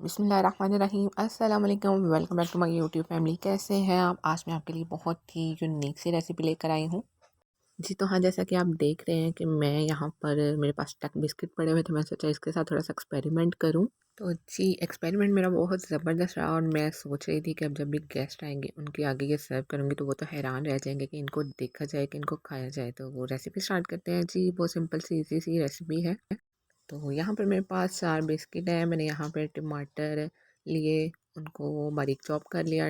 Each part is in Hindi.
बिस्मिल्लाहिर्रहमानिर्रहीम अस्सलाम वालेकुम। Welcome back to my YouTube family. कैसे हैं आप? आज मैं आपके लिए बहुत ही यूनिक सी रेसिपी लेकर आई हूँ। जी तो हाँ, जैसा कि आप देख रहे हैं कि मैं यहाँ पर मेरे पास टक बिस्किट पड़े हुए थे। मैं सोचा इसके साथ थोड़ा सा एक्सपेरिमेंट करूँ। तो जी, एक्सपेरिमेंट मेरा बहुत ज़बरदस्त रहा और मैं सोच रही थी कि अब जब भी गेस्ट आएंगे उनके आगे ये सर्व करूँगी तो वो तो हैरान रह जाएंगे कि इनको देखा जाए कि इनको खाया जाए। तो वो रेसिपी स्टार्ट करते हैं। जी, बहुत सिंपल सी ईजी सी रेसिपी है। तो यहाँ पर मेरे पास 4 बिस्किट है। मैंने यहाँ पे टमाटर लिए, उनको बारीक चॉप कर लिया।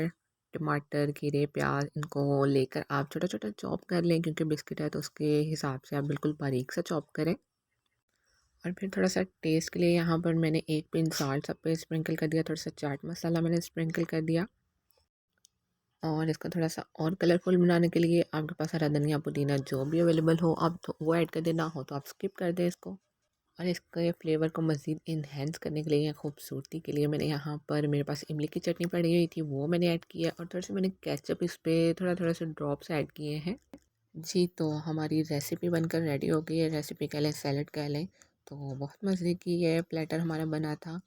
टमाटर, खीरे, प्याज इनको लेकर आप छोटा-छोटा चॉप कर लें, क्योंकि बिस्किट है तो उसके हिसाब से आप बिल्कुल बारीक सा चॉप करें। और फिर थोड़ा-सा टेस्ट के लिए यहाँ पर मैंने 1 पिंच साल्ट सब पे स्प्रिंकल कर दिया, थोड़ा-सा चाट मसाला मैंने स्प्रिंकल कर दिया। और इसको थोड़ा-सा और कलरफुल बनाने के लिए आपके पास हरा धनिया, पुदीना जो भी अवेलेबल हो आप तो वो ऐड कर देना, हो तो आप स्किप कर दें इसको। और इसके फ्लेवर को मज़ीद इन्हेंस करने के लिए या खूबसूरती के लिए मैंने यहाँ पर मेरे पास इमली की चटनी पड़ी हुई थी, वो मैंने ऐड किया और थोड़ा सा मैंने केचप इस पे थोड़ा से ड्रॉप्स ऐड किए हैं। जी तो हमारी रेसिपी बनकर रेडी हो गई है। रेसिपी कह लें, सैलड कह लें, तो बहुत मज़े की ये प्लेटर हमारा बना था।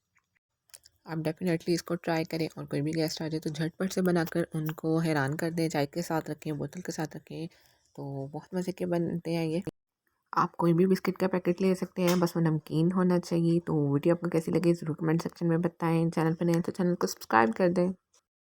आप डेफिनेटली इसको ट्राई करें और कोई भी गेस्ट आ जाए तो झटपट से बनाकर उनको हैरान कर दें। चाय के साथ रखें, बोतल के साथ रखें, तो बहुत मज़े के बनते हैं ये। आप कोई भी बिस्किट का पैकेट ले सकते हैं, बस वो नमकीन होना चाहिए। तो वीडियो आपको कैसी लगी ज़रूर कमेंट सेक्शन में बताएं। चैनल पर नए हैं तो चैनल को सब्सक्राइब कर दें।